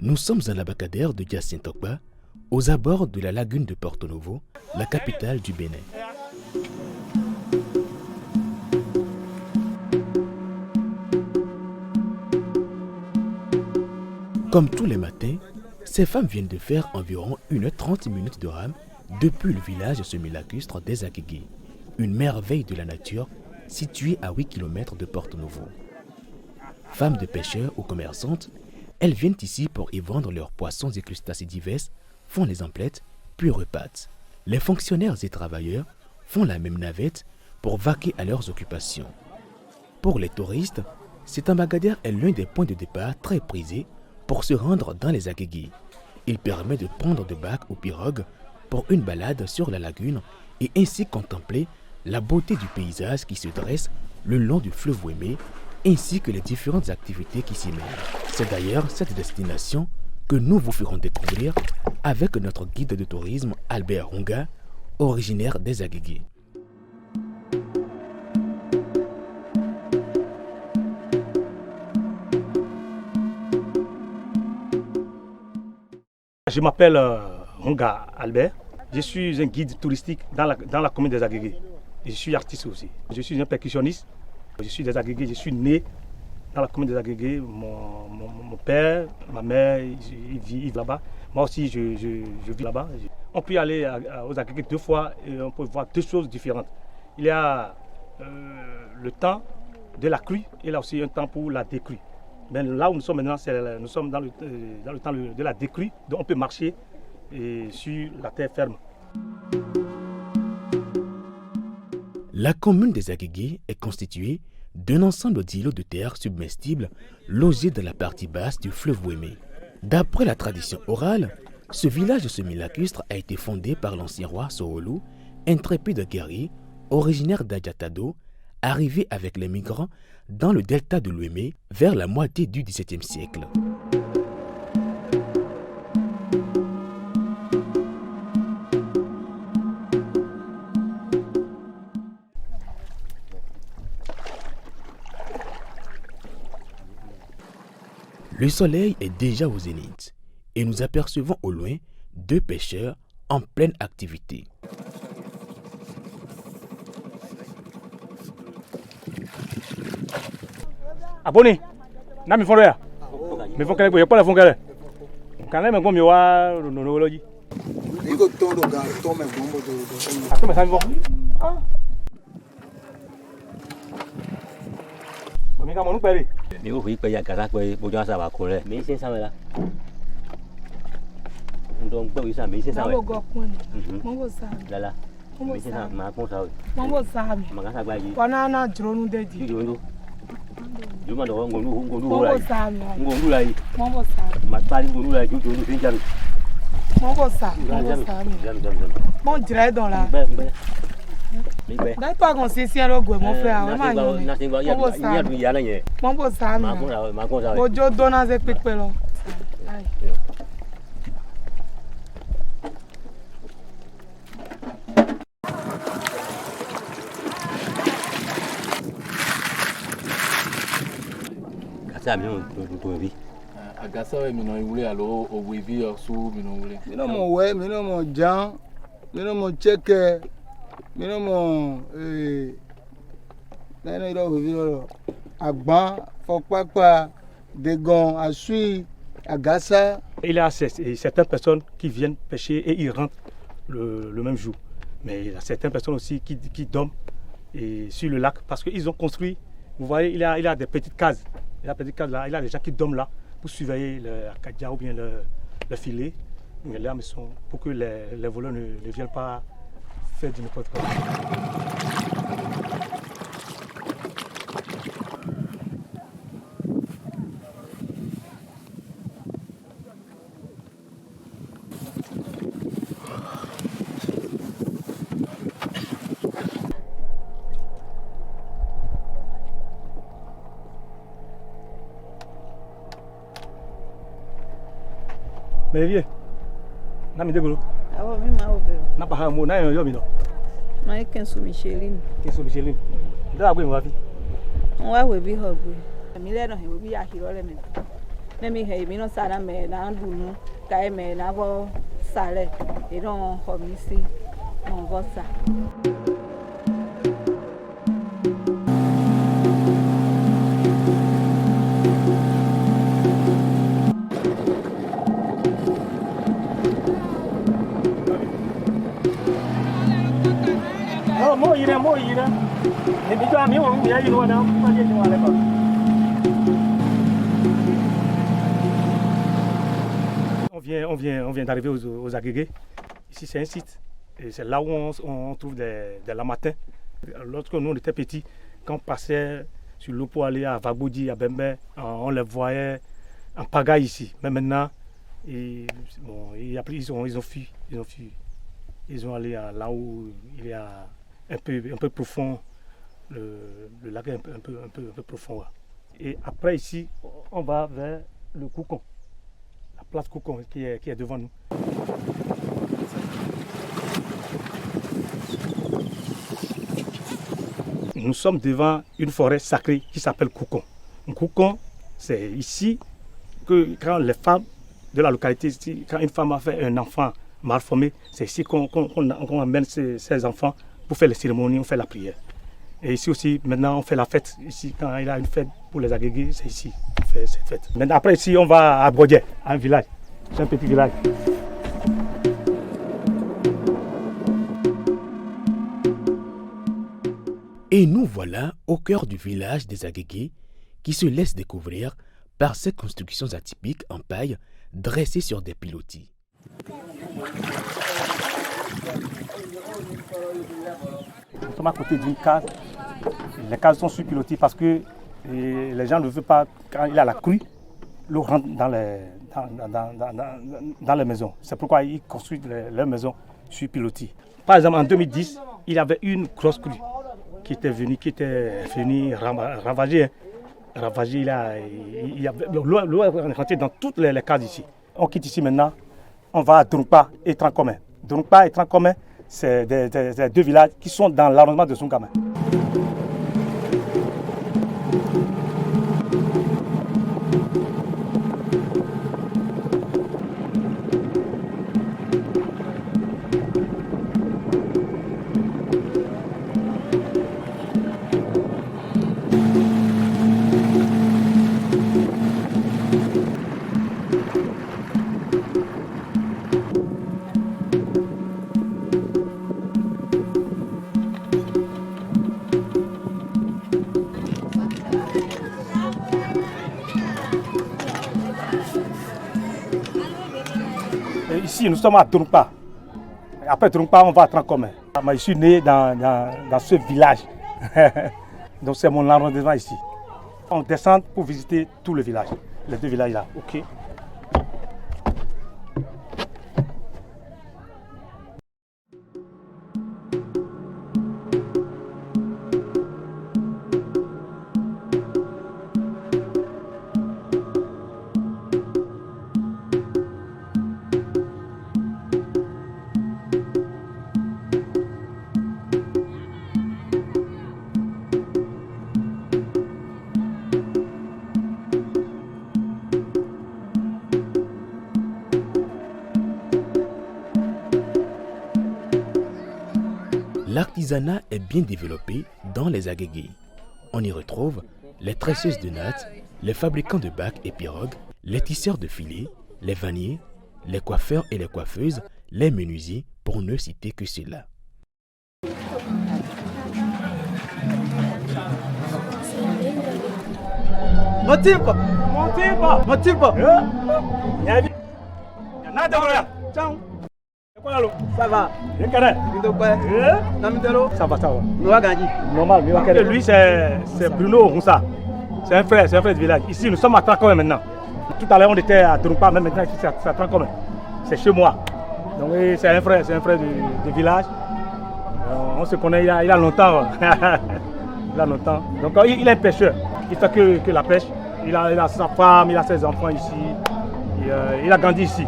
Nous sommes à l'Abacadère de Diassintokba, aux abords de la lagune de Porto Novo, la capitale du Bénin. Comme tous les matins, ces femmes viennent de faire environ 1h30 de rame depuis le village semi-lacustre des Agégués, une merveille de la nature située à 8 km de Porto Novo. Femmes de pêcheurs ou commerçantes, elles viennent ici pour y vendre leurs poissons et crustacés divers, font les emplettes, puis repartent. Les fonctionnaires et travailleurs font la même navette pour vaquer à leurs occupations. Pour les touristes, cet Abacadère est l'un des points de départ très prisés pour se rendre dans les Agégués. Il permet de prendre de bacs ou pirogues pour une balade sur la lagune et ainsi contempler la beauté du paysage qui se dresse le long du fleuve Ouémé ainsi que les différentes activités qui s'y mêlent. C'est d'ailleurs cette destination que nous vous ferons découvrir avec notre guide de tourisme Albert Runga, originaire des Agégués. Je m'appelle Runga Albert. Je suis un guide touristique dans la commune des Agégués. Je suis artiste aussi. Je suis un percussionniste. Je suis des Agégués. Je suis né dans la commune des Agégués. Mon père, ma mère, ils vivent là-bas. Moi aussi, je vis là-bas. On peut aller aux Agégués 2 fois et on peut voir 2 choses différentes. Il y a le temps de la crue et là aussi un temps pour la décrue. Mais là où nous sommes maintenant, nous sommes dans le temps de la décrue, donc on peut marcher sur la terre ferme. La commune des Agégués est constituée d'un ensemble d'îlots de terre submersibles logés dans la partie basse du fleuve Ouémé. D'après la tradition orale, ce village semi-lacustre a été fondé par l'ancien roi Soolou, intrépide guerrier, originaire d'Adjatado, arrivé avec les migrants dans le delta de l'Ouémé vers la moitié du XVIIe siècle. Le soleil est déjà au zénith et nous apercevons au loin 2 pêcheurs en pleine activité. Abonné, na mi fondoya. Mi fonkele ko yepo la fonkele. Kana me gomi wa no loji. Iko todo ga to me gombo do. Ako me san vo. Ah. Mi ka mo nu pele. Mi wo fi pe ya kara pe bo jo sa ba ko re. Mi se sa la. Ndong pe wi sa mi se sa we. Mo go kun ni. Mo bo sa. La. Mi se sa ma ko sa we. Mo bo sa mi. Ma ga sa gba yi. Wana na dronu de di. Dronu. Juma do ngonu Mo la. bo sa mi. Ngonu la yi. Mo bo sa. Ma pa ni ngonu la ju dronu fin jaru. Mo bo sa. Mo bo sa mi. Mo dire don la. Dai pa kon se si lo gwe mo fe a o ma yo ni. Mo bo sa. Mo bo sa mi. Ma ko sa. Ojo dona ze pepe lo. Agasa we mino yule alo owevi osu mino yule. Mino mo we, mino mo jan, mino mo cheke, mino mo neno iro owevi lo. Agban, fokpakpa, degon, asui, agasa. Il y a certaines personnes qui viennent pêcher et ils rentrent le même jour. Mais il y a certaines personnes aussi qui dorment sur le lac parce qu'ils ont construit, vous voyez, il y a des petites cases. Il y a des petites cases là, il y a des gens qui dorment là pour surveiller le cadia ou bien le filet. Les lames sont pour que les voleurs ne viennent pas faire du n'importe quoi. Mais vieux, na mi degolo. Awo mi ma obe. Na pa ha mo na yo mi no. Ma Kensu Michelin. Kensu Michelin. Da gbe mo wa fi. Won wa we bi ho gbe. Mi le no he we bi ya hiro le mi. Même si nous sommes mais dans nous, quand même n'avons salaire et donc comme ici, on voit ça. On vient d'arriver aux Agégués. Ici, c'est un site. Et c'est là où on trouve des lamatins. Lorsque nous, on était petits, quand on passait sur l'eau pour aller à Vaboudi, à Bembe, on les voyait en pagaille ici. Mais maintenant, ils ont fui. Ils ont allé là où il y a un peu profond. Le lac est un peu profond. Et après, ici, on va vers le Koucon. La place Koucon qui est devant nous. Nous sommes devant une forêt sacrée qui s'appelle Koucon. Koucon, c'est ici que quand les femmes de la localité, quand une femme a fait un enfant mal formé, c'est ici qu'on amène ces enfants pour faire les cérémonies, on fait la prière. Et ici aussi, maintenant, on fait la fête. Ici, quand il y a une fête pour les Agégués, c'est ici qu'on fait cette fête. Maintenant, après, ici, on va à Brodje, un village. C'est un petit village. Et nous voilà au cœur du village des Agégués qui se laisse découvrir par ces constructions atypiques en paille dressées sur des pilotis. Nous sommes à côté d'une case. Les cases sont sur-pilotées parce que les gens ne veulent pas, quand il y a la crue, l'eau rentre dans les maisons. C'est pourquoi ils construisent leurs maisons sur-pilotées. Par exemple, en 2010, il y avait une grosse crue qui était venue ravager. L'eau est rentrée dans toutes les cases ici. On quitte ici maintenant, on va à Drongpa et Trancomen. Drongpa et Trancomen, c'est des deux villages qui sont dans l'arrondissement de Soungama. Ici, nous sommes à Drongpa. Après Drongpa, on va à Trancomen. Je suis né dans ce village. Donc c'est mon arrondissement ici. On descend pour visiter tout le village, les deux villages là. Ok. L'artisanat est bien développé dans les Agégués. On y retrouve les tresseuses de nattes, les fabricants de bacs et pirogues, les tisseurs de filets, les vanniers, les coiffeurs et les coiffeuses, les menuisiers, pour ne citer que ceux-là. Ça va. Ça va. Normal. Lui, c'est Bruno Roussa. C'est un frère du village. Ici, nous sommes à Trancomen maintenant. Tout à l'heure, on était à Drongpa, mais maintenant, ici, c'est à Trancomen. C'est chez moi. Donc, c'est un frère du village. On se connaît il y a longtemps. Donc, il est un pêcheur. Il fait que la pêche. Il a sa femme, il a ses enfants ici. Il a grandi ici.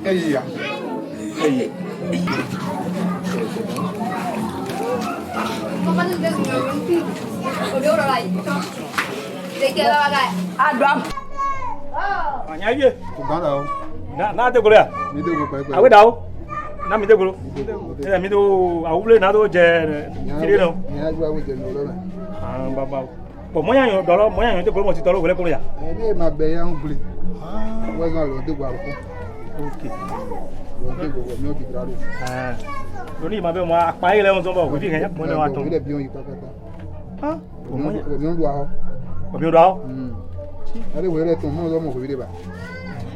Eya. Anyaye. Uganda o. Na te golo ya. Mi de go pepe. Awe dawo. Na mi te golo. Mi do awule na do je kire no. Ni agba wo je no lo me. Ah baba. Po moya yo dolo, moya yo te golo mo ti dolo wele ko ya. Ni ma be ya nguli. Wo ga lo de gba ko. Okay. Lo de go mi o bi grado. Ah. Loni ma be mo apa ile won so bo ko fi kan mo le wa ton. Mi de bi on yi pakata. Ah. Po moya. Mi on lo aho. Po mi do awo. Ari we re ton mo lo mo ko bi de ba.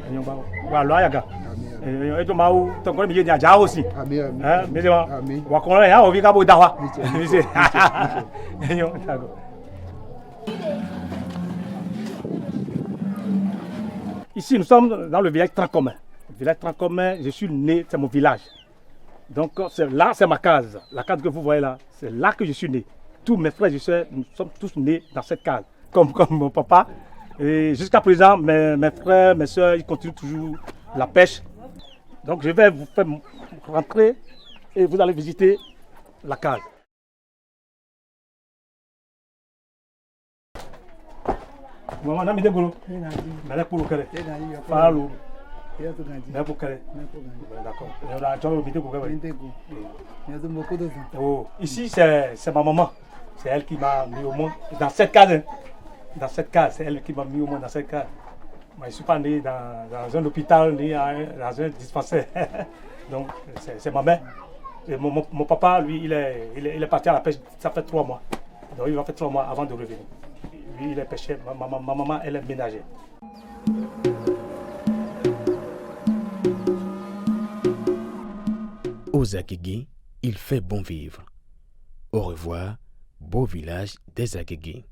Eyan ba wa lo ayaga. Amen. E to ma wo ton ko mi je ni aja o si. Amen. Mi se wa. Amen. Wa kon ya o fi ka bo da wa. Mi se. Eyan tago. Ici, nous sommes dans le village Trancomain. Le village Trancomain, je suis né, c'est mon village. Donc là, c'est ma case. La case que vous voyez là, c'est là que je suis né. Tous mes frères et sœurs, nous sommes tous nés dans cette case. Comme mon papa. Et jusqu'à présent, mes frères, mes sœurs, ils continuent toujours la pêche. Donc je vais vous faire rentrer et vous allez visiter la case. Maman, n'a mis des goulots. Mais là, pour le carré. Pas l'eau. Mais pour le carré. D'accord. Oh, ici, c'est ma maman. C'est elle qui m'a mis au monde dans cette case. Dans cette case, c'est elle qui m'a mis au monde dans cette case. Moi, je ne suis pas né dans un hôpital ni dans un dispensaire. Donc, c'est ma mère. Et mon papa, lui, il est parti à la pêche, ça fait 3 mois. Donc, il va faire 3 mois avant de revenir. Lui, il est pêcheur, ma maman, elle est ménagère. Aux Agégués, il fait bon vivre. Au revoir, beau village des Agégués.